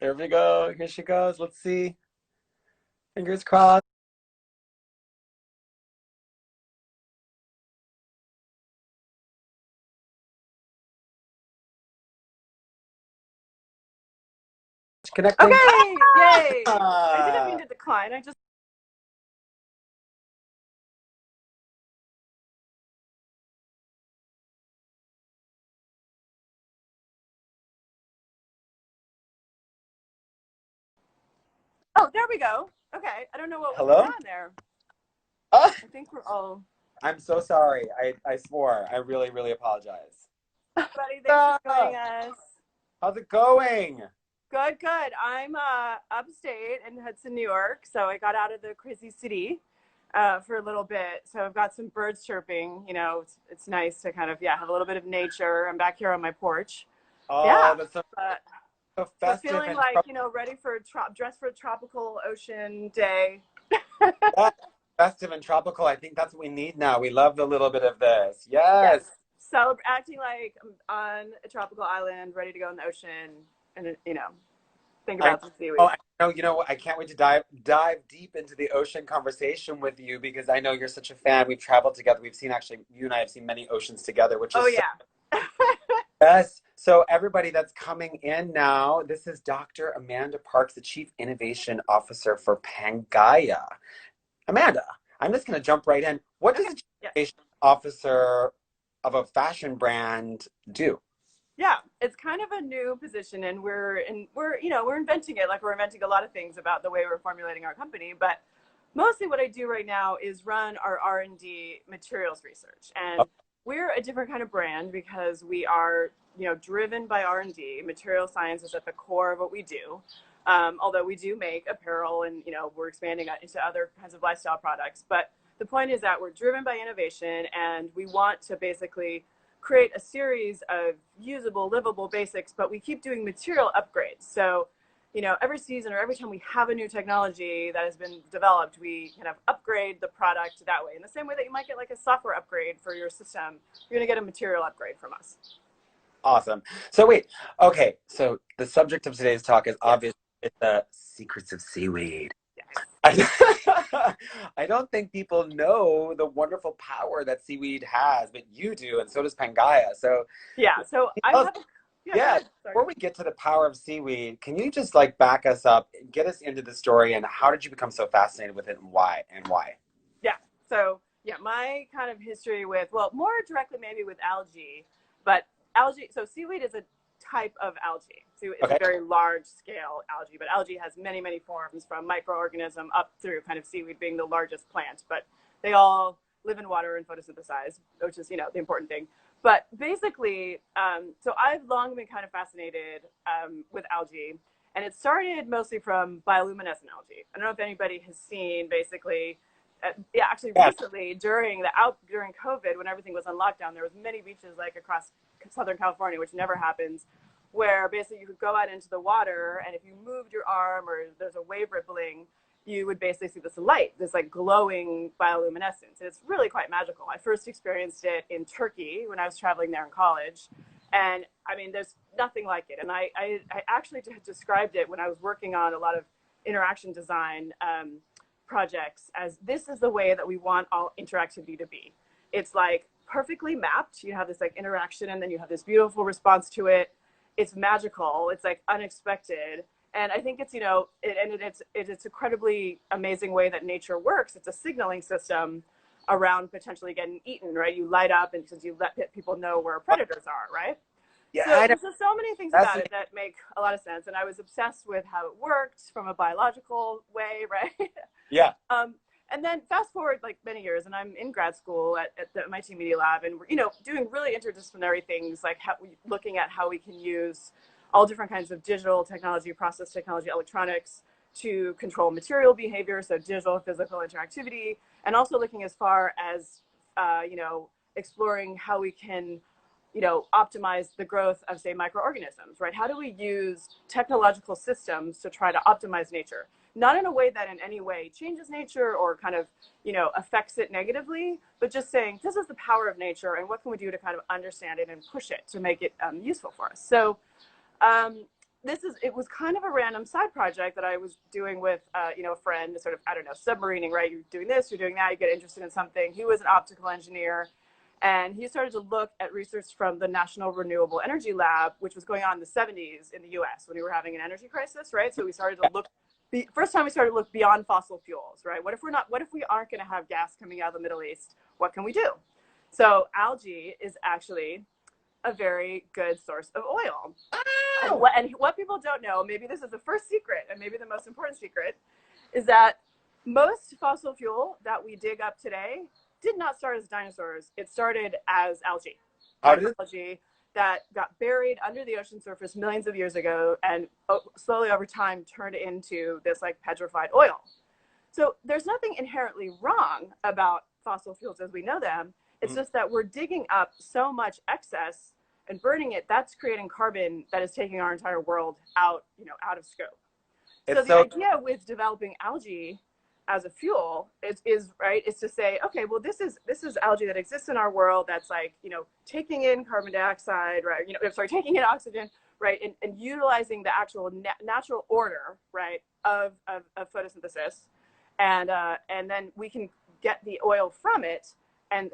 There we go. Here she goes. Let's see. Fingers crossed. Connecting. Okay, yay! I didn't mean Ah! to decline. I just. Oh, there we go. Okay, I don't know what was going Hello? on there. Ah! I think we're all. I'm so sorry. I swore. I really, really apologize. Buddy, thanks for Ah! joining us. How's it going? Good, good. I'm upstate in Hudson, New York, so I got out of the crazy city for a little bit. So I've got some birds chirping. It's nice to kind of have a little bit of nature. I'm back here on my porch. Oh, Yeah, that's so, but so but festive feeling and like ready for dress for a tropical ocean day. yeah, festive and tropical. I think that's what we need now. We love the little bit of this. Yes. Yes. Acting like I'm on a tropical island, ready to go in the ocean, and think I about some seaweed. oh, I know, I can't wait to dive deep into the ocean conversation with you because I know you're such a fan. We've traveled together. We've seen actually you and I have seen many oceans together, which Oh is so yeah. yes. So everybody that's coming in now, this is Dr. Amanda Parks, the Chief Innovation Officer for Pangaya. Amanda, I'm just going to jump right in. What does Okay. a Chief Yes. Innovation Officer of a fashion brand do? Yeah, it's kind of a new position, and we're inventing it. Like we're inventing a lot of things about the way we're formulating our company. But mostly, what I do right now is run our R&D materials research, and we're a different kind of brand because we are driven by R&D. Material science is at the core of what we do. Although we do make apparel, and we're expanding into other kinds of lifestyle products. But the point is that we're driven by innovation, and we want to basically create a series of usable, livable basics, but we keep doing material upgrades. So, every season or every time we have a new technology that has been developed, we kind of upgrade the product that way. In the same way that you might get like a software upgrade for your system, you're going to get a material upgrade from us. Awesome. So wait, okay. So the subject of today's talk is Yes. obviously the secrets of seaweed. Yes. I, I don't think people know the wonderful power that seaweed has, but you do, and so does Pangea. So Yeah. So I tell us- have. Yeah. Go yeah, ahead. Sorry. before we get to the power of seaweed, can you just like back us up, get us into the story, and how did you become so fascinated with it, and why? And why? Yeah. So yeah, my kind of history with more directly maybe with algae, but algae. So seaweed is a type of algae. So it's a Okay. very large scale algae, but algae has many forms from microorganism up through kind of seaweed being the largest plant. But they all live in water and photosynthesize, which is the important thing. But basically, so I've long been kind of fascinated with algae, and it started mostly from bioluminescent algae. I don't know if anybody has seen basically yeah, actually Yeah. recently during COVID when everything was on lockdown, there was many beaches like across Southern California, which never happens, where basically you could go out into the water and if you moved your arm or there's a wave rippling, you would basically see this light, this like glowing bioluminescence. And it's really quite magical. I first experienced it in Turkey when I was traveling there in college. And I mean, there's nothing like it. And I actually described it when I was working on a lot of interaction design projects as this is the way that we want all interactivity to be. It's like perfectly mapped. You have this like interaction and then you have this beautiful response to it. It's magical. It's like unexpected. And I think it's, it's incredibly amazing way that nature works. It's a signaling system around potentially getting eaten, right? You light up and because you let people know where predators are, right? Yeah, So I don't, there's just so many things that's about it that make a lot of sense. And I was obsessed with how it worked from a biological way, right? yeah. Um, and then fast forward like many years, and I'm in grad school at the MIT Media Lab, and we're doing really interdisciplinary things like looking at how we can use all different kinds of digital technology, process technology, electronics to control material behavior, so digital, physical interactivity, and also looking as far as exploring how we can optimize the growth of, say, microorganisms, right? How do we use technological systems to try to optimize nature? Not in a way that in any way changes nature or kind of, affects it negatively, but just saying, this is the power of nature and what can we do to kind of understand it and push it to make it useful for us? So it was kind of a random side project that I was doing with, a friend, sort of, I don't know, submarining, right? You're doing this, you're doing that, you get interested in something. He was an optical engineer, and he started to look at research from the National Renewable Energy Lab, which was going on in the 70s in the US when we were having an energy crisis, right? So we started to look, the first time we started to look beyond fossil fuels, right? What if we aren't going to have gas coming out of the Middle East? What can we do? So algae is actually a very good source of oil. Wow. And what people don't know, maybe this is the first secret and maybe the most important secret, is that most fossil fuel that we dig up today did not start as dinosaurs. It started as algae, How did it? microalgae that got buried under the ocean surface millions of years ago and slowly over time turned into this like petrified oil. So there's nothing inherently wrong about fossil fuels as we know them. It's just that we're digging up so much excess and burning it. That's creating carbon that is taking our entire world out, out of scope. So It's the so idea with developing algae as a fuel is right is to say, okay, well, this is algae that exists in our world that's like, taking in carbon dioxide, right? Taking in oxygen, right? And utilizing the actual natural order, right, of photosynthesis. And then we can get the oil from it and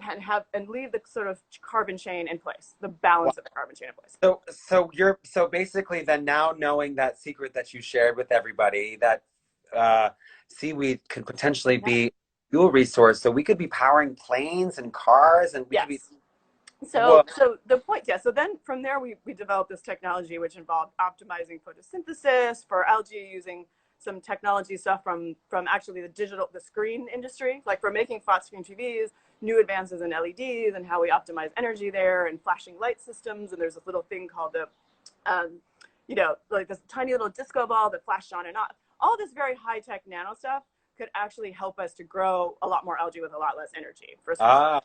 leave the sort of carbon chain in place, the balance of the carbon chain in place. so basically then now knowing that secret that you shared with everybody that uh, seaweed could potentially Yeah. be a fuel resource, so we could be powering planes and cars, and we could be Yes. whoa. So the point, yeah. So then from there, we developed this technology which involved optimizing photosynthesis for algae using some technology stuff from actually the screen industry, like for making flat screen TVs, new advances in LEDs and how we optimize energy there and flashing light systems. And there's this little thing called like this tiny little disco ball that flashed on and off. All this very high tech nano stuff could actually help us to grow a lot more algae with a lot less energy. First of all. Ah.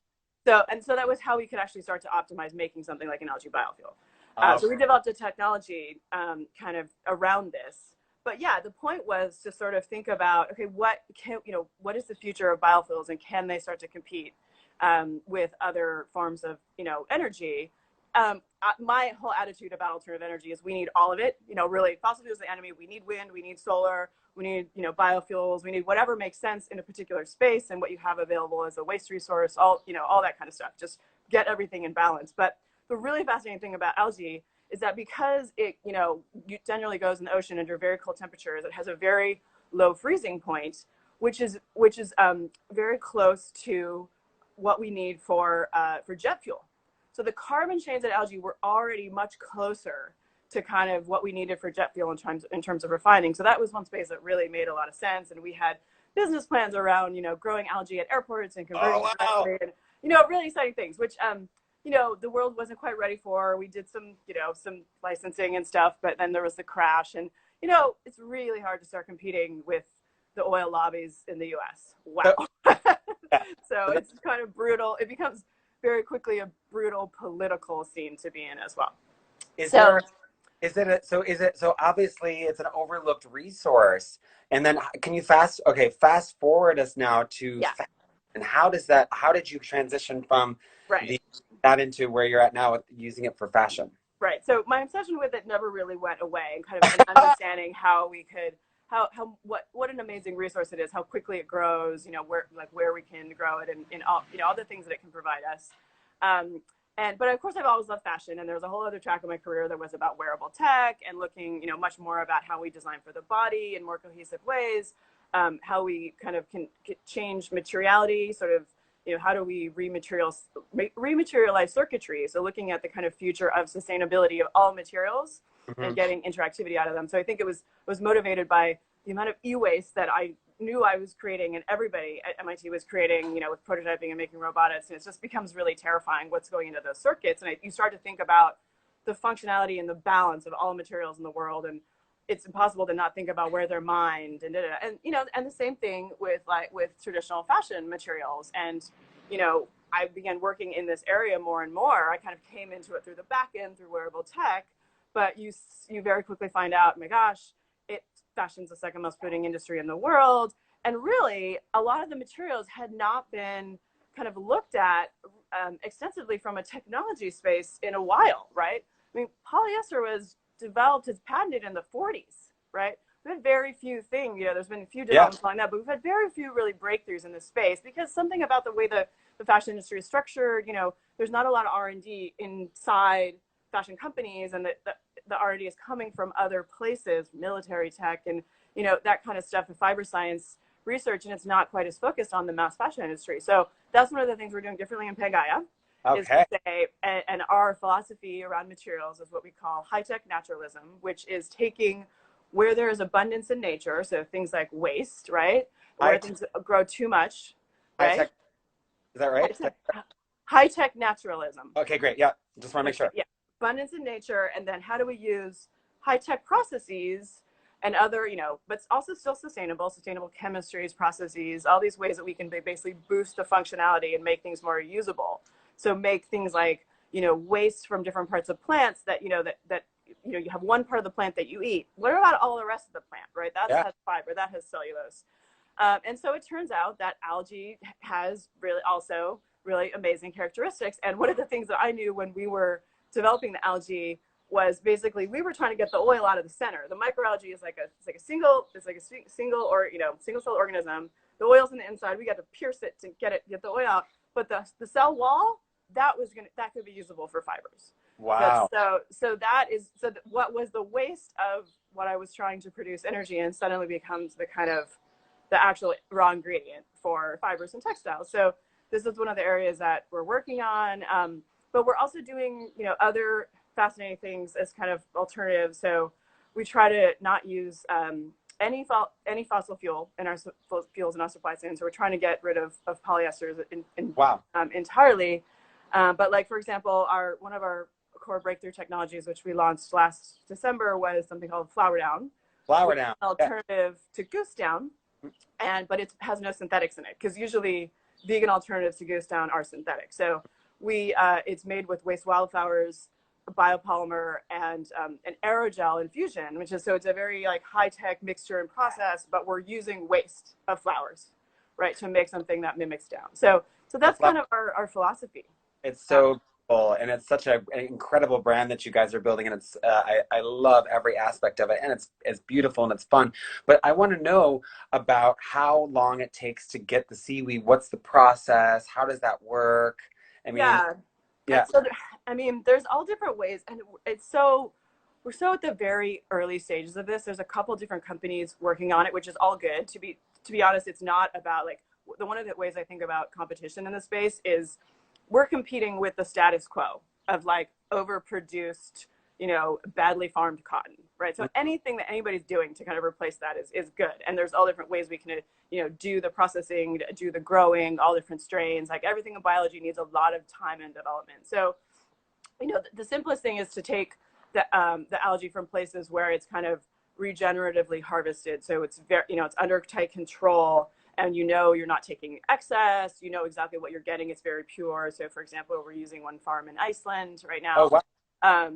So that was how we could actually start to optimize making something like an algae biofuel. So we developed a technology kind of around this. But yeah, the point was to sort of think about, okay, what is the future of biofuels, and can they start to compete with other forms of energy? My whole attitude about alternative energy is we need all of it. Really, fossil fuels are the enemy. We need wind, we need solar, we need biofuels, we need whatever makes sense in a particular space, and what you have available as a waste resource, all that kind of stuff. Just get everything in balance. But the really fascinating thing about algae is that because it generally goes in the ocean under very cold temperatures, it has a very low freezing point, which is very close to what we need for jet fuel. So the carbon chains at algae were already much closer to kind of what we needed for jet fuel in terms of refining. So that was one space that really made a lot of sense. And we had business plans around, growing algae at airports and converting Oh it wow. directly, and, really exciting things, which, the world wasn't quite ready for. We did some licensing and stuff, but then there was the crash. And, it's really hard to start competing with the oil lobbies in the US. So, Wow. yeah. So So it's kind of brutal. It becomes very quickly a brutal political scene to be in as well. is So there is it so obviously it's an overlooked resource, and then can you fast forward us now to yeah, and how did you transition from right. the that into where you're at now with using it for fashion? Right. So my obsession with it never really went away, and kind of an understanding how we could what an amazing resource it is, how quickly it grows, where we can grow it, and all the things that it can provide us. But of course I've always loved fashion, and there was a whole other track of my career that was about wearable tech and looking, much more about how we design for the body in more cohesive ways, how we kind of can change materiality, sort of, how do we rematerialize circuitry? So looking at the kind of future of sustainability of all materials and Mhm. getting interactivity out of them. So I think it was motivated by the amount of e-waste that I knew I was creating, and everybody at MIT was creating, with prototyping and making robotics. And it just becomes really terrifying what's going into those circuits. And you start to think about the functionality and the balance of all materials in the world, and it's impossible to not think about where they're mined and the same thing with traditional fashion materials. And I began working in this area more and more. I kind of came into it through the back end through wearable tech, but you very quickly find out, oh my gosh, fashion's the second most polluting industry in the world. And really, a lot of the materials had not been kind of looked at extensively from a technology space in a while, right? I mean, polyester was developed, it's patented in the 40s, right? We've had very few things, there's been a few Yeah. developments like that, but we've had very few really breakthroughs in this space because something about the way the fashion industry is structured, there's not a lot of R&D inside fashion companies, and the R&D is coming from other places, military tech and, that kind of stuff, the fiber science research, and it's not quite as focused on the mass fashion industry. So that's one of the things we're doing differently in Pangea. Is Okay. to say, and our philosophy around materials is what we call high-tech naturalism, which is taking where there is abundance in nature, so things like waste, right? Where things grow too much, High right? tech. Is that right? High-tech naturalism. Okay, great. Yeah. Just want to make sure. Yeah. Abundance in nature, and then how do we use high-tech processes and other, but also still sustainable chemistries, processes, all these ways that we can basically boost the functionality and make things more usable. So make things like, waste from different parts of plants that, you have one part of the plant that you eat. What about all the rest of the plant, right? That has fiber, that has cellulose. And so it turns out that algae has really amazing characteristics. And one of the things that I knew when we were developing the algae was basically we were trying to get the oil out of the center. The microalgae is like a single cell organism. The oil's in the inside. We got to pierce it to get the oil out. But the cell wall, that could be usable for fibers. Wow. What was the waste of what I was trying to produce energy in suddenly becomes the actual raw ingredient for fibers and textiles. So this is one of the areas that we're working on. But we're also doing, other fascinating things as kind of alternatives. So we try to not use any fossil fuel in our fuels in our supply chain. So we're trying to get rid of polyesters entirely. But like, for example, one of our core breakthrough technologies, which we launched last December, was something called flower down. Flower down. An alternative to goose down, but it has no synthetics in it because usually vegan alternatives to goose down are synthetic. So it's made with waste wildflowers, biopolymer, and an aerogel infusion, it's a very high-tech mixture and process, but we're using waste of flowers, right, to make something that mimics down. So that's kind of our philosophy. It's so cool, and it's such an incredible brand that you guys are building, and it's I love every aspect of it, and it's beautiful and it's fun. But I want to know about how long it takes to get the seaweed. What's the process? How does that work? I mean, yeah. So, there's all different ways, and we're so at the very early stages of this. There's a couple different companies working on it, which is all good. To be honest, it's not about one of the ways I think about competition in this space is we're competing with the status quo of overproduced, badly farmed cotton, right? So anything that anybody's doing to kind of replace that is good. And there's all different ways we can, do the processing, do the growing, all different strains. Everything in biology needs a lot of time and development. So, the simplest thing is to take the algae from places where it's kind of regeneratively harvested. So it's it's under tight control, and you're not taking excess, exactly what you're getting. It's very pure. So for example, we're using one farm in Iceland right now. Oh, wow.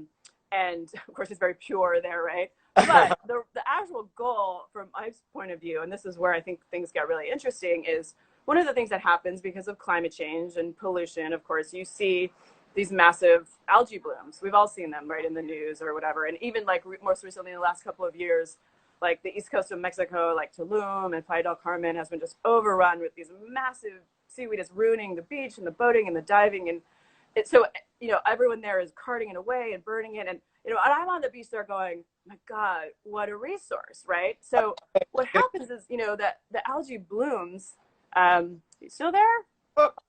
And of course it's very pure there, right? But the actual goal from my point of view, and this is where I think things get really interesting, is one of the things that happens because of climate change and pollution. Of course, you see these massive algae blooms. We've all seen them, right, in the news or whatever. And even most recently in the last couple of years, the east coast of Mexico, Tulum and Playa del Carmen has been just overrun with these massive seaweed. Is ruining the beach and the boating and the diving. And everyone there is carting it away and burning it. And, I'm on the beach there going, my God, what a resource, right? So what happens is, that the algae blooms. You still there?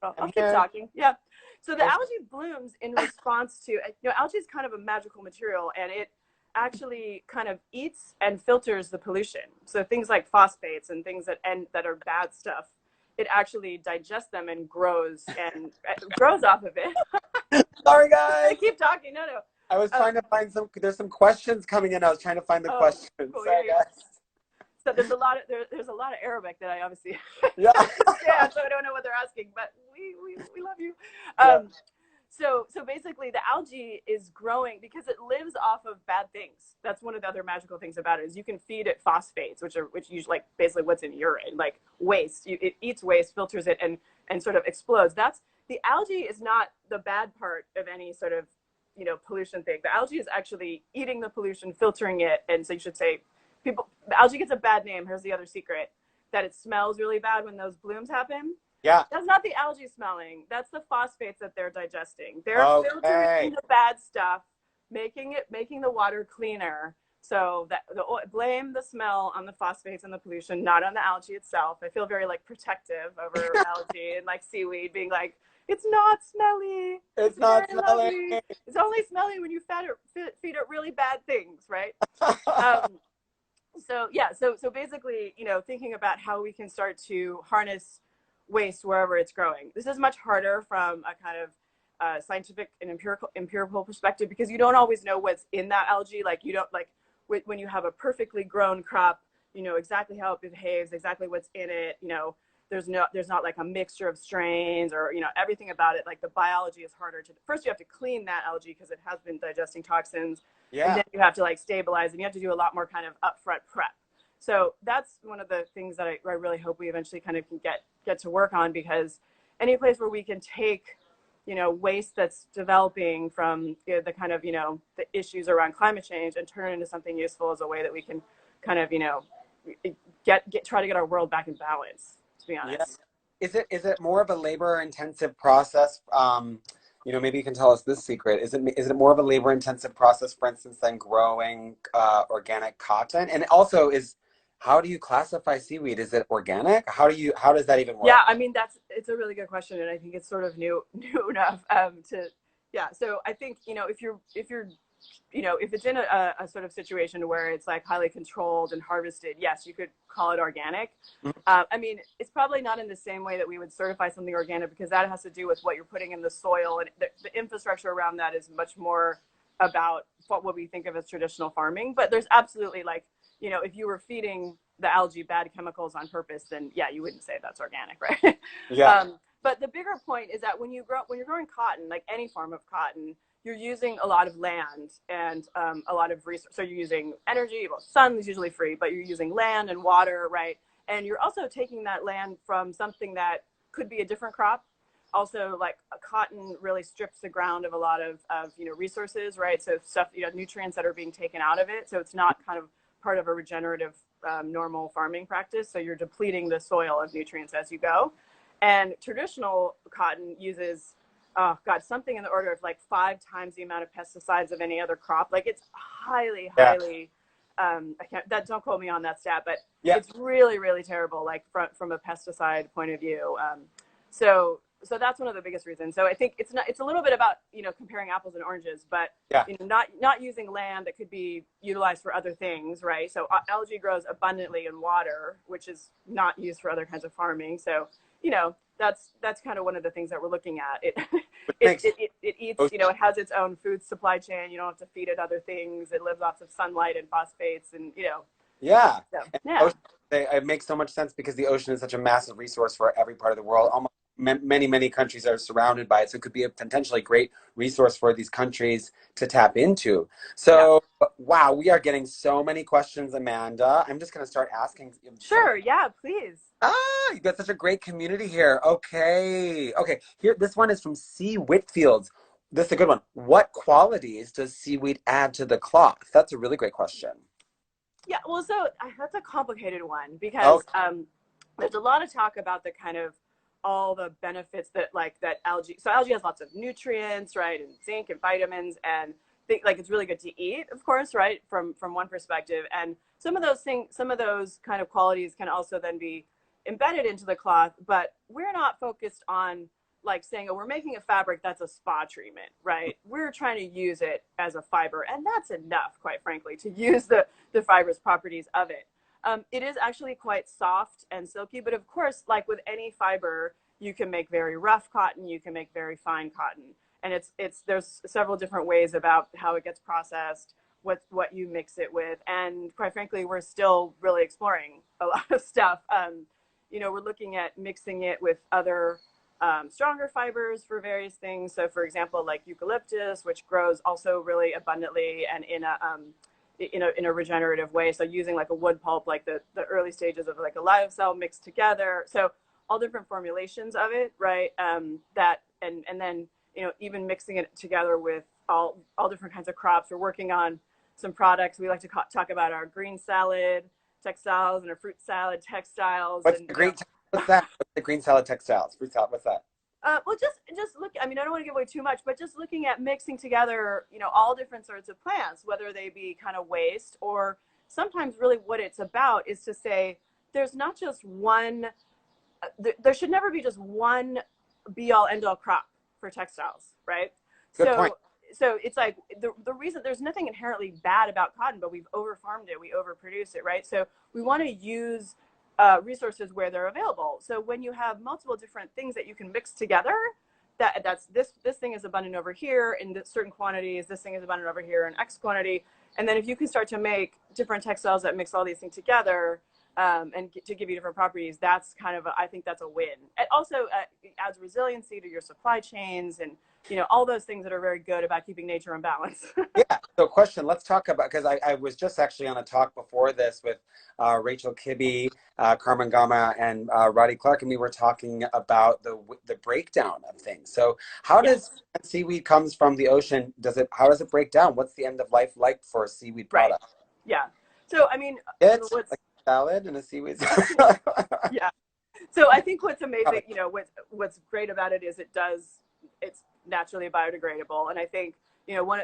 I'll keep talking. Yeah. So the algae blooms in response to, algae is kind of a magical material, and it actually kind of eats and filters the pollution. So things like phosphates and things that are bad stuff, it actually digests them and grows off of it. Sorry, guys. I keep talking. No. I was trying to find there's some questions coming in. I was trying to find the questions. Cool. Sorry, Yeah. guys. So there's a lot of Arabic that I obviously Yeah. understand, so I don't know what they're asking, but we love you. So basically the algae is growing because it lives off of bad things. That's one of the other magical things about it, is you can feed it phosphates, which usually basically what's in urine, waste. It eats waste, filters it, and sort of explodes. The algae is not the bad part of any sort of pollution thing. The algae is actually eating the pollution, filtering it. And so you should say, the algae gets a bad name. Here's the other secret, that it smells really bad when those blooms happen. Yeah. That's not the algae smelling. That's the phosphates that they're digesting. They're filtering Okay. the bad stuff, making the water cleaner. So blame the smell on the phosphates and the pollution, not on the algae itself. I feel very like protective over algae and like seaweed, being like, it's not smelly. It's It's not very smelling. lovely. It's only smelly when you feed it really bad things, right? Um, so yeah, so basically, thinking about how we can start to harness waste wherever it's growing. This is much harder from a kind of scientific and empirical perspective, because you don't always know what's in that algae. Like you don't, like when you have a perfectly grown crop, you know exactly how it behaves, exactly what's in it. There's not like a mixture of strains, or everything about it. Like the biology is harder to. First, you have to clean that algae because it has been digesting toxins, and Yeah. then you have to like stabilize, and you have to do a lot more kind of upfront prep. So that's one of the things that I really hope we eventually kind of can get to work on, because any place where we can take waste that's developing from the kind of the issues around climate change and turn it into something useful, is a way that we can kind of try to get our world back in balance, to be Yeah. honest. Is it more of a labor intensive process? Maybe you can tell us this secret. Is it more of a labor intensive process, for instance, than growing organic cotton? And also, how do you classify seaweed? Is it organic? How does that even Yeah, work? I mean it's a really good question, and I think it's sort of new new enough to yeah. So I think if it's in a sort of situation where it's like highly controlled and harvested, yes, you could call it organic. Mhm. I mean, it's probably not in the same way that we would certify something organic, because that has to do with what you're putting in the soil, and the infrastructure around that is much more about what we think of as traditional farming. But there's absolutely, like, if you were feeding the algae bad chemicals on purpose, then yeah, you wouldn't say that's organic, right? Yeah. But the bigger point is that when you're growing cotton, like any form of cotton, you're using a lot of land and a lot of resources. So you're using energy. Well, sun is usually free, but you're using land and water, right? And you're also taking that land from something that could be a different crop. Also, like a cotton really strips the ground of a lot of resources, right? So stuff, nutrients that are being taken out of it. So it's not kind of part of a regenerative normal farming practice. So you're depleting the soil of nutrients as you go. And traditional cotton uses, oh God, something in the order of like 5 times the amount of pesticides of any other crop. Like it's highly, Yeah. highly, don't quote me on that stat, but Yeah. it's really, really terrible, like from a pesticide point of view. So that's one of the biggest reasons. So I think it's a little bit about, comparing apples and oranges, but Yeah. not using land that could be utilized for other things, right? So algae grows abundantly in water, which is not used for other kinds of farming. So, that's kind of one of the things that we're looking at. It Which it, makes it, it, it eats, it has its own food supply chain. You don't have to feed it other things. It lives off of sunlight and phosphates, and Yeah. so And the yeah. ocean, it makes so much sense because the ocean is such a massive resource for every part of the world. Almost many, many countries are surrounded by it. So it could be a potentially great resource for these countries to tap into. Yeah. So, wow, we are getting so many questions, Amanda. I'm just going to start asking some. Sure. Yeah, please. You got such a great community here. Okay. Okay. Here, this one is from C. Whitfields. This is a good one. What qualities does seaweed add to the cloth? That's a really great question. Yeah, well, so that's a complicated one, because Okay. there's a lot of talk about the kind of all the benefits that that algae. So algae has lots of nutrients, right, and zinc and vitamins, and it's really good to eat, of course, right, from one perspective. And some of those kind of qualities can also then be embedded into the cloth, but we're not focused on like saying, oh, we're making a fabric that's a spa treatment, right? We're trying to use it as a fiber, and that's enough, quite frankly, to use the fibrous properties of it. It is actually quite soft and silky, but of course, like with any fiber, you can make very rough cotton, you can make very fine cotton, and there's several different ways about how it gets processed, what you mix it with, and quite frankly, we're still really exploring a lot of stuff. We're looking at mixing it with other stronger fibers for various things. So, for example, like eucalyptus, which grows also really abundantly and in a regenerative way. So, using like a wood pulp, like the early stages of like a lyocell mixed together. So, all different formulations of it, right? That and then even mixing it together with all different kinds of crops. We're working on some products. We like to talk about our green salad textiles and our fruit salad textiles. What's And the green? What's that? What's the green salad textiles? Fruit salad. What's that? well, just look. I mean, I don't want to give away too much, but just looking at mixing together, all different sorts of plants, whether they be kind of waste or sometimes really what it's about is to say there's not just one. There should never be just one be all end all crop for textiles, right? Good point. So it's like the reason there's nothing inherently bad about cotton, but we've overfarmed it, we overproduce it, right? So we want to use resources where they're available. So when you have multiple different things that you can mix together, that's this thing is abundant over here in certain quantities, this thing is abundant over here in X quantity, and then if you can start to make different textiles that mix all these things together, and to give you different properties, that's kind of I think that's a win. It also adds resiliency to your supply chains and all those things that are very good about keeping nature in balance. Yeah. So question, let's talk about, because I was just actually on a talk before this with Rachel Kibbe, Carmen Gama, and Roddy Clark, and we were talking about the breakdown of things. So how does seaweed comes from the ocean, how does it break down? What's the end of life like for a seaweed product? Right. Yeah. So I mean, it's like a salad and a seaweed. Yeah. So I think what's amazing, what's great about it is it's naturally biodegradable, and I think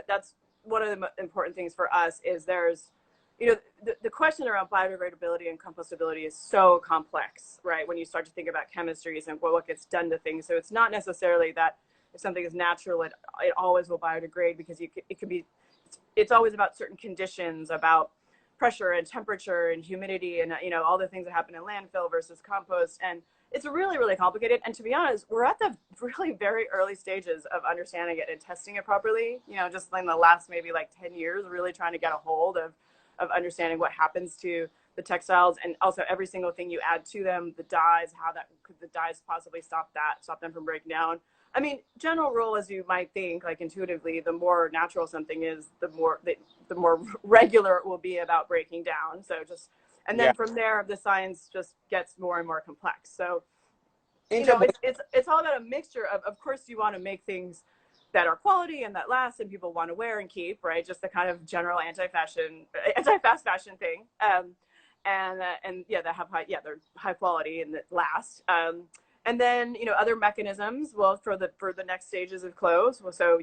that's one of the important things for us is there's the question around biodegradability and compostability is so complex, right? When you start to think about chemistries and what gets done to things, so it's not necessarily that if something is natural it always will biodegrade, because it could be it's always about certain conditions, about pressure and temperature and humidity and all the things that happen in landfill versus compost, and it's really, really complicated. And to be honest, we're at the really very early stages of understanding it and testing it properly. Just in the last maybe like 10 years, really trying to get a hold of understanding what happens to the textiles, and also every single thing you add to them, the dyes, how that could the dyes possibly stop them from breaking down. I mean, general rule, as you might think, like intuitively, the more natural something is, the more regular it will be about breaking down. So and then from there, the science just gets more and more complex. So, it's all about a mixture of course, you want to make things that are quality and that last and people want to wear and keep, right? Just the kind of general anti-fast fashion thing. And yeah, they're high quality and that last. And then, other mechanisms, well, for the next stages of clothes. So,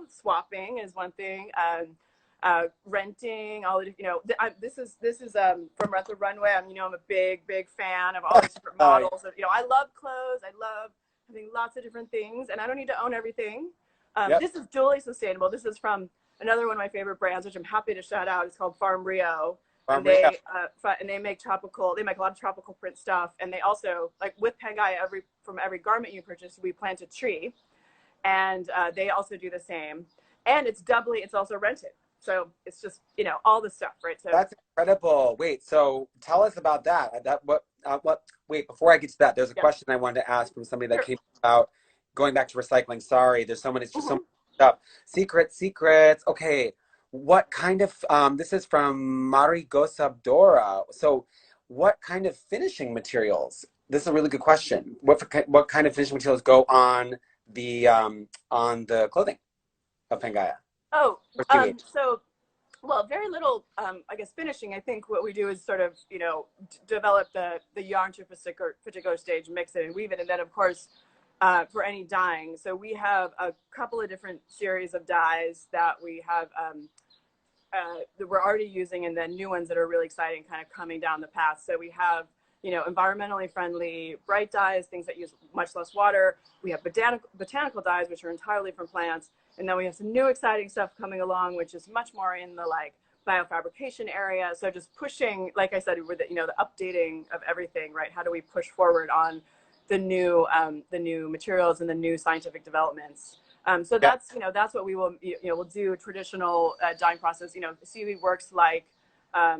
swapping is one thing. Renting, all the, this is from Rent the Runway. I'm a big fan of all these different models. I love clothes. I love having lots of different things, and I don't need to own everything. This is dually sustainable. This is from another one of my favorite brands, which I'm happy to shout out. It's called Farm Rio. And they make a lot of tropical print stuff, and they also, like with Pangaea, from every garment you purchase, we plant a tree, and they also do the same. And it's also rented. So it's just, all the stuff, right? So that's incredible. Wait, so tell us about that. Wait, before I get to that, there's a question I wanted to ask from somebody that came about going back to recycling. Sorry, there's so many, it's just so much stuff. Secrets. Okay. What kind of, this is from Marigosabdora. So what kind of finishing materials? This is a really good question. What kind of finishing materials go on the clothing of Pangaea? Oh, well, very little, I guess, finishing. I think what we do is sort of, develop the yarn to a particular stage, mix it and weave it. And then, of course, for any dyeing. So we have a couple of different series of dyes that we have that we're already using, and then new ones that are really exciting kind of coming down the path. So we have, environmentally friendly bright dyes, things that use much less water. We have botanical dyes, which are entirely from plants. And then we have some new exciting stuff coming along, which is much more in the biofabrication area. So just pushing, like I said, with the updating of everything, right? How do we push forward on the new materials and the new scientific developments? So that's what we will, we'll do a traditional dyeing process. Seaweed works like a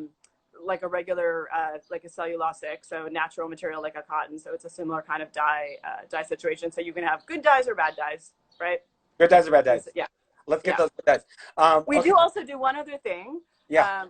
regular, like a cellulosic, so natural material like a cotton. So it's a similar kind of dye situation. So you can have good dyes or bad dyes, right? Good dyes or bad dyes? Yeah. Let's get those good dyes. We do also do one other thing,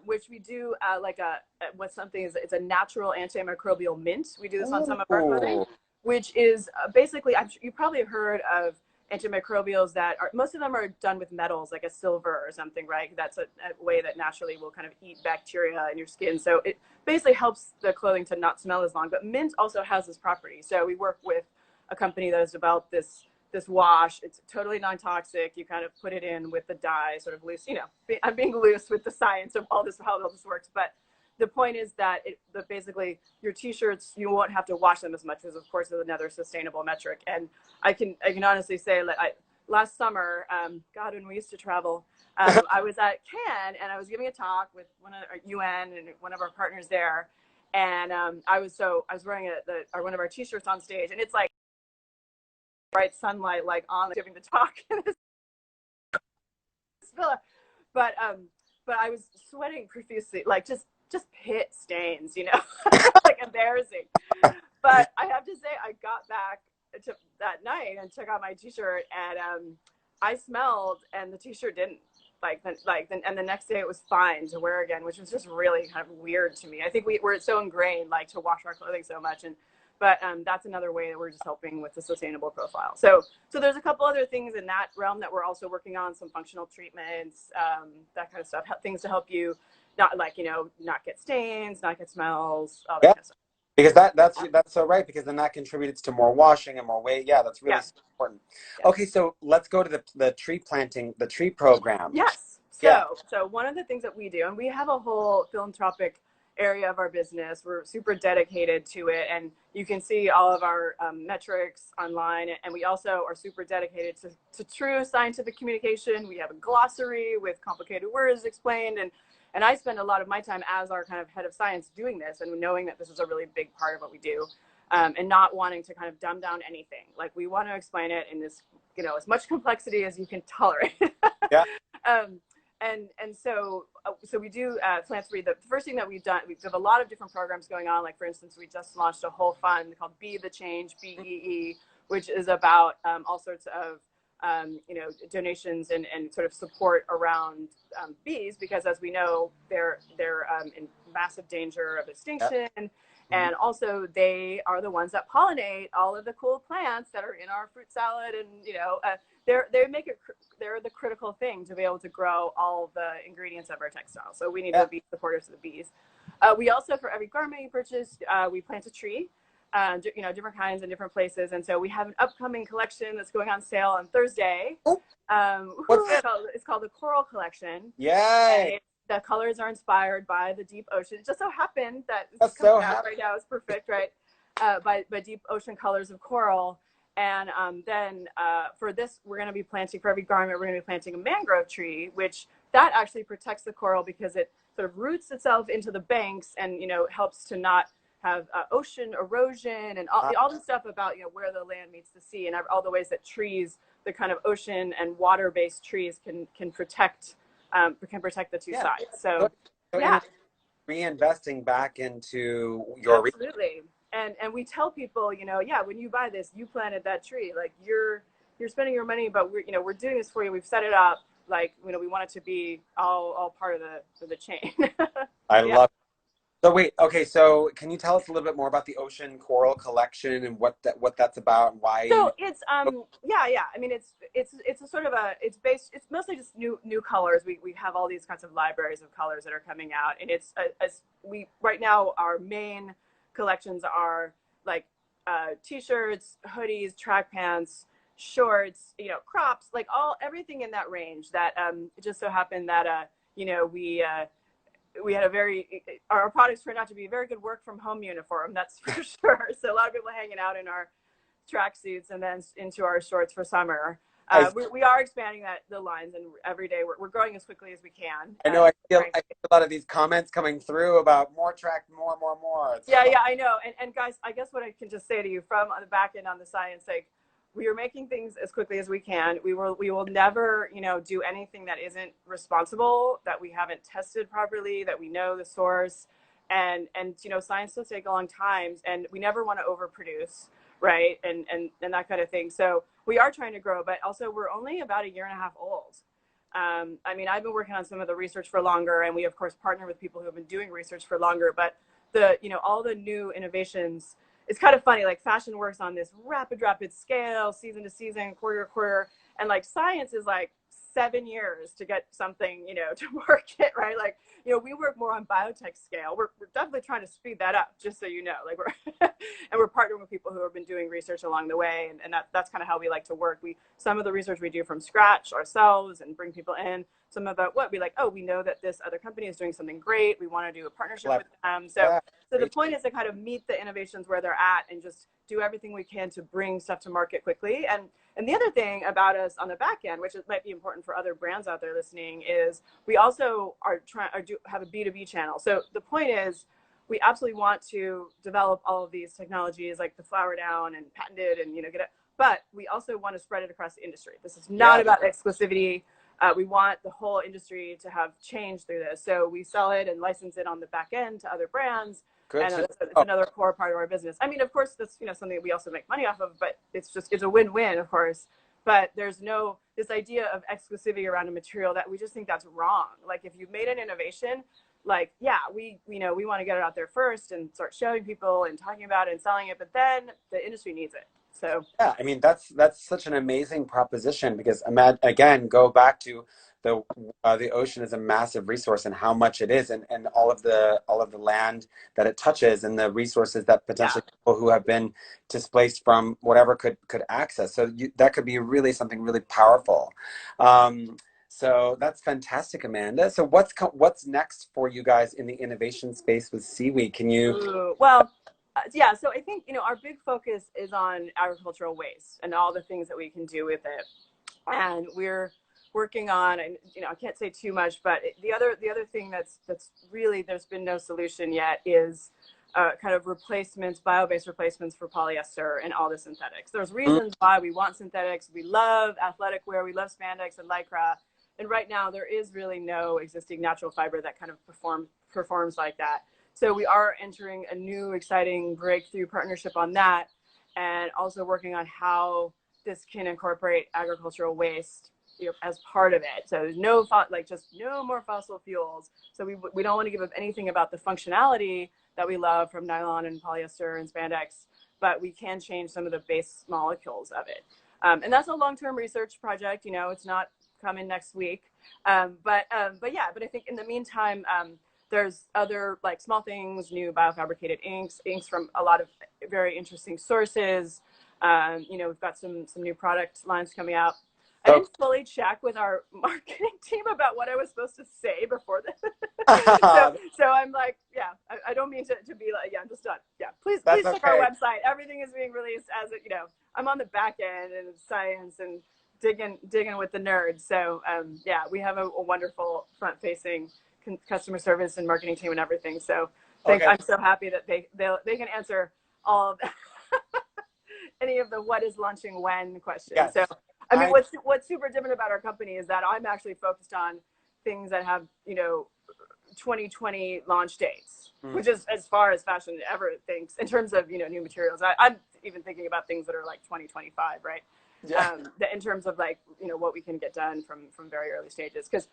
which we do it's a natural antimicrobial mint. We do this on some of our clothing, which is basically, you probably have heard of antimicrobials that are, most of them are done with metals, like a silver or something, right? That's a way that naturally will kind of eat bacteria in your skin. So it basically helps the clothing to not smell as long. But mint also has this property. So we work with a company that has developed this wash. It's totally non-toxic. You kind of put it in with the dye, sort of loose. I'm being loose with the science of all this, how all this works, but the point is that basically your t-shirts, you won't have to wash them as much, because of course is another sustainable metric. And I can honestly say that last summer, God, when we used to travel, I was at Cannes and I was giving a talk with one of our UN and one of our partners there, and I was wearing one of our t-shirts on stage, and it's like bright sunlight, like on giving the talk in this villa, but I was sweating profusely, like just pit stains, like embarrassing. But I have to say, I got back to that night and took out my t-shirt, and I smelled, and the t-shirt didn't. And the next day it was fine to wear again, which was just really kind of weird to me. I think we're so ingrained, like, to wash our clothing so much, but that's another way that we're just helping with the sustainable profile. So there's a couple other things in that realm that we're also working on, some functional treatments, that kind of stuff, things to help you not not get stains, not get smells, all that Yeah. kind of stuff. Because that's so right, because then that contributes to more washing and more weight. Yeah, that's really important. Yeah. Okay, so let's go to the tree planting, the tree program. Yes. Yeah. So one of the things that we do, and we have a whole philanthropic area of our business, we're super dedicated to it, and you can see all of our metrics online. And we also are super dedicated to true scientific communication. We have a glossary with complicated words explained, and I spend a lot of my time as our kind of head of science doing this, and knowing that this is a really big part of what we do, and not wanting to kind of dumb down anything. Like, we want to explain it in this, as much complexity as you can tolerate. Yeah. So we do philanthropy. The first thing that we've done, we have a lot of different programs going on. Like, for instance, we just launched a whole fund called Be the Change, BEE, which is about all sorts of donations and sort of support around bees, because, as we know, they're in massive danger of extinction. Yeah. And also, they are the ones that pollinate all of the cool plants that are in our fruit salad, and they're the critical thing to be able to grow all the ingredients of our textiles. So we need to be supporters of the bees. We also, for every garment you purchase, we plant a tree, different kinds in different places. And so we have an upcoming collection that's going on sale on Thursday. What's it? It's called the Coral Collection. Yay! The colors are inspired by the deep ocean. It just so happened that it's coming out right now. It's perfect, right? By deep ocean colors of coral. And then for this, we're going to be planting, for every garment, we're going to be planting a mangrove tree, which that actually protects the coral, because it sort of roots itself into the banks, and helps to not have ocean erosion, and all the stuff about where the land meets the sea, and all the ways that trees, the kind of ocean and water-based trees, can protect the two sides. So reinvesting back into your absolutely. And we tell people, when you buy this, you planted that tree. Like, you're spending your money, but we're doing this for you. We've set it up. Like, we want it to be all part of the chain. I love it. So wait, okay, so can you tell us a little bit more about the Ocean Coral Collection and what that's about and why? So it's I mean, it's a sort of it's mostly just new colors. We have all these kinds of libraries of colors that are coming out, and it's right now our main collections are like t-shirts, hoodies, track pants, shorts, crops, like everything in that range. That it just so happened that we had our products turned out to be a very good work from home uniform, that's for sure. So a lot of people hanging out in our tracksuits and then into our shorts for summer. We are expanding the lines, and every day we're growing as quickly as we can. I know. I feel a lot of these comments coming through about more track, more. Yeah, I know. And guys, I guess what I can just say to you from on the back end on the science, like, we are making things as quickly as we can. We will never, do anything that isn't responsible, that we haven't tested properly, that we know the source, and science does take a long time, and we never want to overproduce, right? And that kind of thing. So we are trying to grow, but also we're only about 1.5 years old. I mean, I've been working on some of the research for longer, and we of course partner with people who have been doing research for longer, but all the new innovations, it's kind of funny, like fashion works on this rapid scale, season to season, quarter to quarter, and like science is like 7 years to get something, to market, right? Like, we work more on biotech scale. We're definitely trying to speed that up, just so you know. Like we're and we're partnering with people who have been doing research along the way, and that's kind of how we like to work. Some of the research we do from scratch ourselves and bring people in. Some of it, what we like, we know that this other company is doing something great. We want to do a partnership with them. So the point is to kind of meet the innovations where they're at and just do everything we can to bring stuff to market quickly. And the other thing about us on the back end, which might be important for other brands out there listening, is we also have a B2B channel. So the point is, we absolutely want to develop all of these technologies like the flower down and patented and get it, but we also want to spread it across the industry. This is not about exclusivity. We want the whole industry to have change through this. So we sell it and license it on the back end to other brands. Good. And it's another core part of our business. I mean, of course, that's something we also make money off of, but it's a win-win, of course. But there's this idea of exclusivity around a material that we just think that's wrong. Like if you've made an innovation, like, we want to get it out there first and start showing people and talking about it and selling it, but then the industry needs it. So yeah, I mean that's such an amazing proposition, because again, go back to the ocean is a massive resource, and how much it is, and all of the land that it touches, and the resources that potentially people who have been displaced from whatever could access. So that could be really something really powerful. So that's fantastic, Amanda. So what's next for you guys in the innovation space with Seaweed? Can you? Yeah, so I think, our big focus is on agricultural waste and all the things that we can do with it. And we're working on, and I can't say too much, but the other thing that's really, there's been no solution yet, is kind of replacements, bio-based replacements for polyester and all the synthetics. There's reasons why we want synthetics. We love athletic wear, we love spandex and lycra. And right now there is really no existing natural fiber that kind of performs like that. So we are entering a new exciting breakthrough partnership on that, and also working on how this can incorporate agricultural waste as part of it. So there's no more fossil fuels. So we don't want to give up anything about the functionality that we love from nylon and polyester and spandex, but we can change some of the base molecules of it. And that's a long-term research project. It's not coming next week. But I think in the meantime, there's other like small things, new biofabricated inks from a lot of very interesting sources. We've got some new product lines coming out. I didn't fully check with our marketing team about what I was supposed to say before this. so I'm like, I don't mean to be like, I'm just done. Yeah, please check our website. Everything is being released as it, I'm on the back end and science and digging with the nerds. So we have a wonderful front-facing customer service and marketing team and everything. So I'm so happy that they can answer all of any of the what is launching when questions. Yes. So I mean, what's super different about our company is that I'm actually focused on things that have 2020 launch dates, which is as far as fashion ever thinks in terms of new materials. I'm even thinking about things that are like 2025, right? Yeah. In terms of like what we can get done from very early stages, because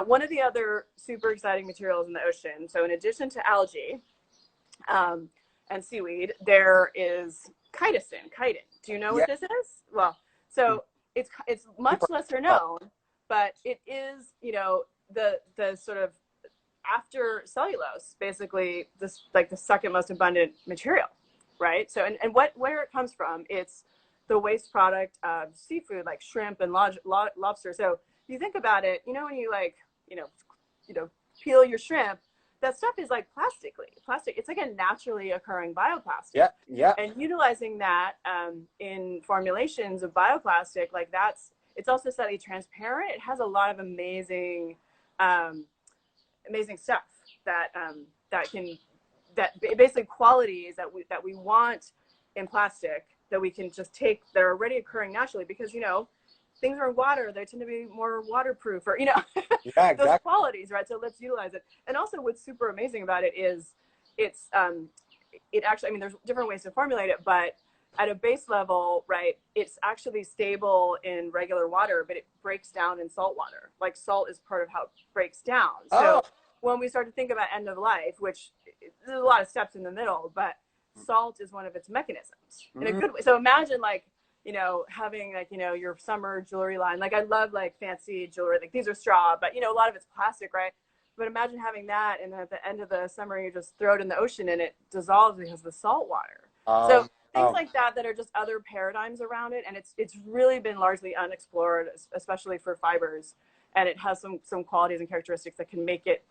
one of the other super exciting materials in the ocean, so in addition to algae and seaweed, there is chitin. Do you know what this is? Well, so it's much lesser known, but it is the sort of after cellulose, basically this like the second most abundant material, right? So and where it comes from, it's the waste product of seafood like shrimp and lobster. So if you think about it, when you like, peel your shrimp, that stuff is like plastic. It's like a naturally occurring bioplastic. Yeah, yeah. And utilizing that in formulations of bioplastic, like it's also slightly transparent. It has a lot of amazing stuff that basically qualities that we want in plastic, that we can just take, that are already occurring naturally, because things are in water, they tend to be more waterproof, or yeah, exactly. Those qualities, right? So let's utilize it. And also what's super amazing about it is it actually, I mean, there's different ways to formulate it, but at a base level, right, it's actually stable in regular water, but it breaks down in salt water. Like salt is part of how it breaks down. So when we start to think about end of life, which there's a lot of steps in the middle, but salt is one of its mechanisms in a Mm. good way. So imagine like, you know, having like, you know, your summer jewelry line. Like I love like fancy jewelry. Like these are straw, but you know, a lot of it's plastic, right? But imagine having that, and then at the end of the summer, you just throw it in the ocean and it dissolves because of the salt water. So things Oh, like that that are just other paradigms around it, and it's really been largely unexplored, especially for fibers, and it has some qualities and characteristics that can make it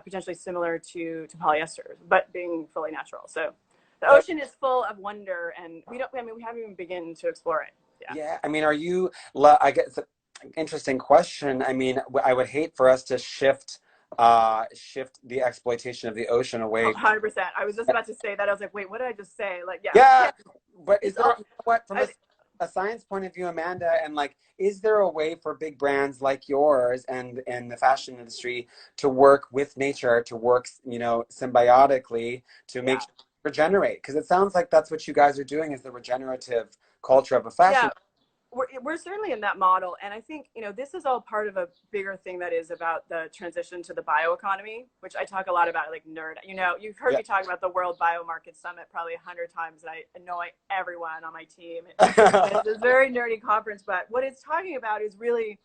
potentially similar to polyester, but being fully natural. So the oh. ocean is full of wonder, and we don't. I mean, we haven't even begun to explore it. Yeah. Yeah, I mean, are you, I guess, interesting question. I mean, I would hate for us to shift the exploitation of the ocean Oh, away. 100%. I was just about to say that. I was like, wait, what did I just say? Like, yeah, we Yeah, can't. but is It's there, all. you know what, from I, a science point of view, Amanda, and like, is there a way for big brands like yours and in the fashion industry to work with nature, to work, you know, symbiotically to make yeah. sure to regenerate? Because it sounds like that's what you guys are doing is the regenerative culture of a fashion. Yeah, we're certainly in that model, and I think you know this is all part of a bigger thing that is about the transition to the bioeconomy, which I talk a lot about, like nerd. You know, you've heard Yeah. me talk about the World Biomarket Summit probably 100 times, and I annoy everyone on my team. It's this very nerdy conference, but what it's talking about is really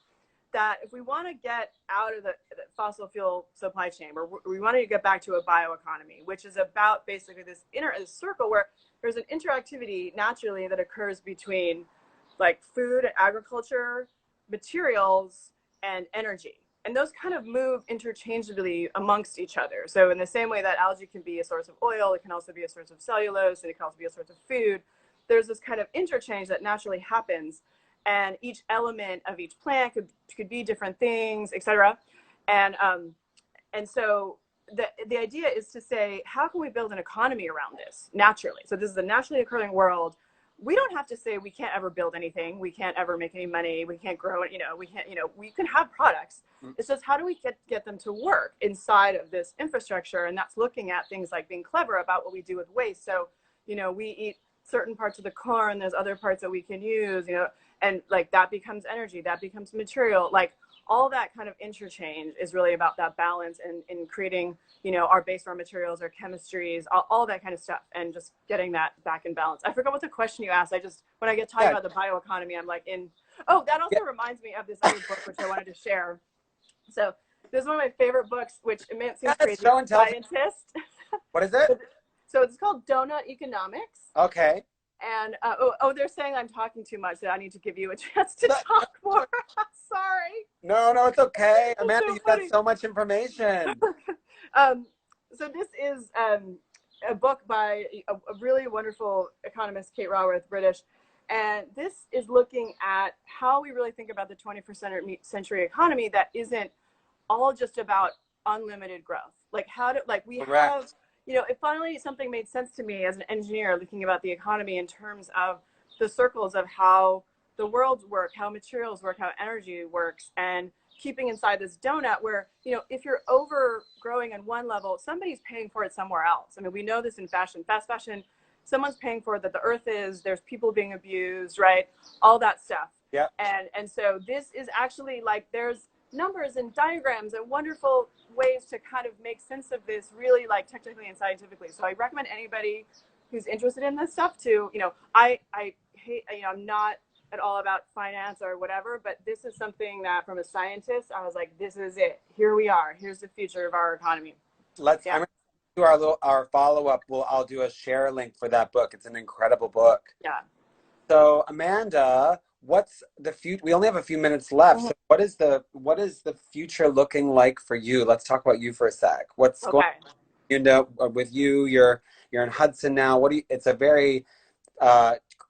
that if we want to get out of the fossil fuel supply chain, or we want to get back to a bioeconomy, which is about basically this circle where there's an interactivity naturally that occurs between like food and agriculture, materials, and energy. And those kind of move interchangeably amongst each other. So, in the same way that algae can be a source of oil, it can also be a source of cellulose, and it can also be a source of food. There's this kind of interchange that naturally happens, and each element of each plant could be different things, etc. And and so the idea is to say, how can we build an economy around this naturally? So this is a naturally occurring world. We don't have to say we can't ever build anything, we can't ever make any money, we can't grow it, you know, we can't, you know, we can have products. It's just how do we get them to work inside of this infrastructure? And that's looking at things like being clever about what we do with waste. So, you know, we eat certain parts of the corn, there's other parts that we can use, you know, and like that becomes energy, that becomes material. Like all that kind of interchange is really about that balance and in creating, you know, our base raw materials, our chemistries, all that kind of stuff, and just getting that back in balance. I forgot what the question you asked. I just, when I get talking Yeah, about the bioeconomy, I'm like oh, that yeah, also reminds me of this other book, which I wanted to share. So this is one of my favorite books, which it may seem that's crazy, show and tell. scientist. What is it? So it's called Donut Economics. Okay. And they're saying I'm talking too much, that I need to give you a chance to talk more. Sorry. No, no, it's okay. That's Amanda, so you've got funny. so much information. um, so this is a book by a really wonderful economist, Kate Raworth, British. And this is looking at how we really think about the 21st century economy that isn't all just about unlimited growth. Like how to, like we have, Correct. you know, it finally something made sense to me as an engineer looking about the economy in terms of the circles of how the worlds work, how materials work, how energy works, and keeping inside this donut where, you know, if you're overgrowing on one level, somebody's paying for it somewhere else. I mean, we know this in fashion, fast fashion, someone's paying for it, that the earth is, there's people being abused, right? All that stuff. Yeah. And so this is actually like there's numbers and diagrams and wonderful ways to kind of make sense of this really like technically and scientifically. So I recommend anybody who's interested in this stuff to, you know, I hate, you know, I'm not at all about finance or whatever, but this is something that from a scientist, I was like, this is it. Here we are. Here's the future of our economy. I'm Yeah. gonna do our follow-up. I'll do a share link for that book. It's an incredible book. Yeah. So, Amanda, what's the future? We only have a few minutes left. Mhm. So what is the future looking like for you? Let's talk about you for a sec. What's going Okay. you know with you? You're in Hudson now. It's a very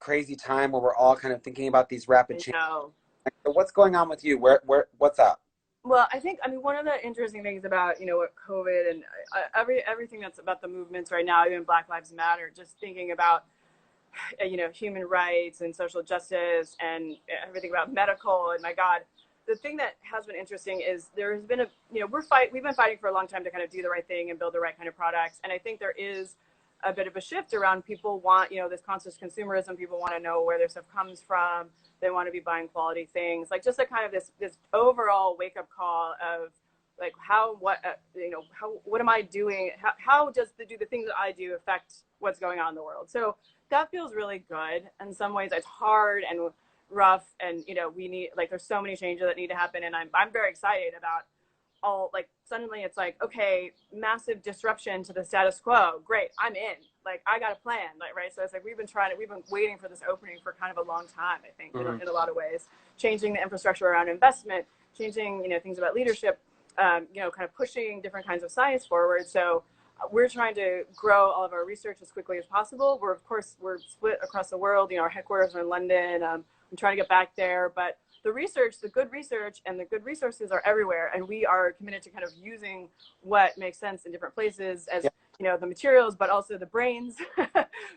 crazy time where we're all kind of thinking about these rapid I changes. know. So what's going on with you? What's up? Well, I think, I mean, one of the interesting things about, you know, what COVID and everything that's about the movements right now, even Black Lives Matter, just thinking about, you know, human rights and social justice and everything about medical, and my God, the thing that has been interesting is there has been you know, we've been fighting for a long time to kind of do the right thing and build the right kind of products. And I think there is a bit of a shift around people want, you know, this conscious consumerism. People want to know where their stuff comes from. They want to be buying quality things, like just a kind of this overall wake up call of like how, what, what am I doing? How does do the things that I do affect what's going on in the world? So that feels really good. In some ways it's hard and rough, and we need, like, there's so many changes that need to happen, and I'm very excited about all, like, suddenly it's like, okay, massive disruption to the status quo, great, I'm in, like, I got a plan, like, right? So it's like we've been waiting for this opening for kind of a long time, I think. Mm-hmm. In a lot of ways, changing the infrastructure around investment, changing things about leadership, kind of pushing different kinds of science forward. So we're trying to grow all of our research as quickly as possible. We're split across the world. Our headquarters are in London. I'm trying to get back there, but the research, the good research and the good resources are everywhere, and we are committed to kind of using what makes sense in different places as the materials, but also the brains,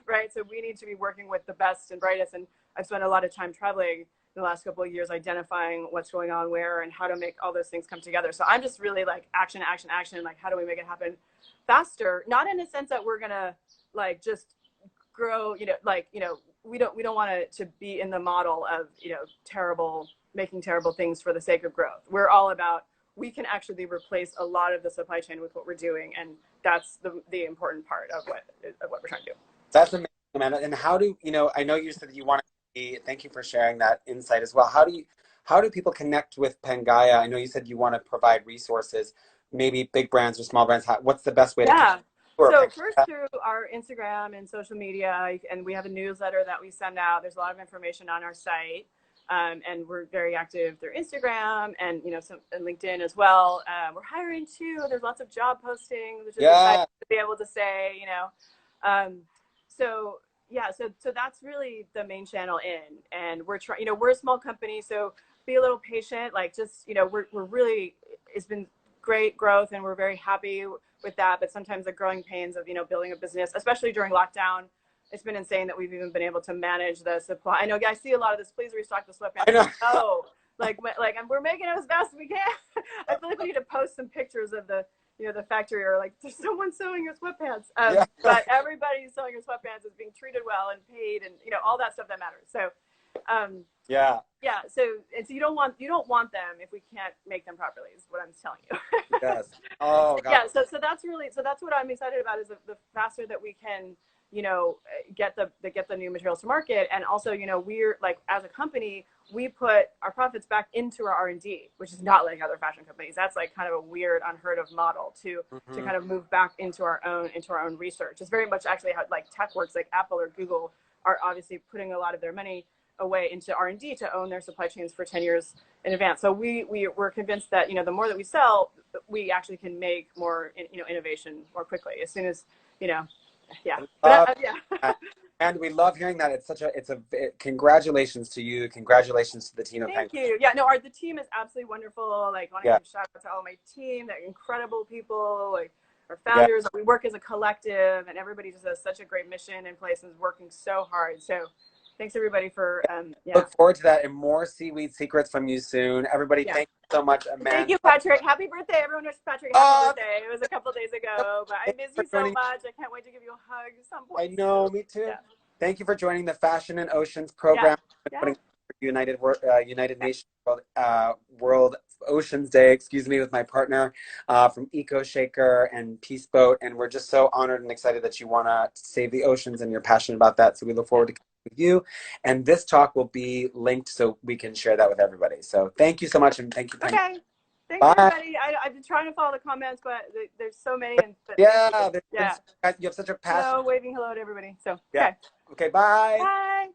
right? So we need to be working with the best and brightest, and I've spent a lot of time traveling in the last couple of years identifying what's going on where and how to make all those things come together. So I'm just really like action, action, action. Like, how do we make it happen faster? Not in a sense that we're gonna like just grow, we don't want it to be in the model of making terrible things for the sake of growth. We're all about, we can actually replace a lot of the supply chain with what we're doing, and that's the important part of what we're trying to do. That's amazing, Amanda. And how do I know you said that you want to be, thank you for sharing that insight as well. How do people connect with Pangaea? I know you said you want to provide resources, maybe big brands or small brands. What's the best way to connect? So first through our Instagram and social media, and we have a newsletter that we send out. There's a lot of information on our site, and we're very active through Instagram and and LinkedIn as well. We're hiring too. There's lots of job postings, which is exciting to be able to say. So that's really the main channel in, and we're trying. We're a small company, so be a little patient. Like, just we're really, it's been great growth, and we're very happy with that. But sometimes the growing pains of building a business, especially during lockdown, it's been insane that we've even been able to manage the supply. I know I see a lot of this. Please restock the sweatpants. I know. Oh, and we're making it as fast as we can. I feel like we need to post some pictures of the the factory, or like, there's someone sewing your sweatpants. But everybody sewing your sweatpants is being treated well and paid, and all that stuff that matters. So so you don't want them if we can't make them properly, is what I'm telling you. Yes. Oh God. So that's what I'm excited about, is the faster that we can get the new materials to market. And also we're like, as a company, we put our profits back into our R&D, which is not like other fashion companies. That's like kind of a weird, unheard of model to kind of move back into our own research. It's very much actually how like tech works. Like Apple or Google are obviously putting a lot of their money away into R&D to own their supply chains for 10 years in advance. So we're convinced that the more that we sell, we actually can make more innovation more quickly, as soon as And we love hearing that. Congratulations to you. Congratulations to the team. Thank you. Yeah, no, the team is absolutely wonderful. Like, want to give a shout out to all my team. They're incredible people. Like, our founders. We work as a collective, and everybody just has such a great mission in place and is working so hard. So thanks everybody for Look forward to that, and more Seaweed Secrets from you soon. Everybody, thank you so much, Amanda. Thank you, Patrick. Happy birthday. Everyone wished Patrick happy birthday. It was a couple days ago, but I miss you so much. I can't wait to give you a hug at some point. I know, me too. Yeah. Thank you for joining the Fashion and Oceans program. United Nations World Oceans Day, with my partner from Eco Shaker and Peace Boat, and we're just so honored and excited that you want to save the oceans and you're passionate about that. So we look forward to with you, and this talk will be linked so we can share that with everybody. So thank you so much, and thank you. Okay, thanks everybody. I've been trying to follow the comments, but there's so many. You have such a passion. Hello, waving hello to everybody. So okay, bye. Bye.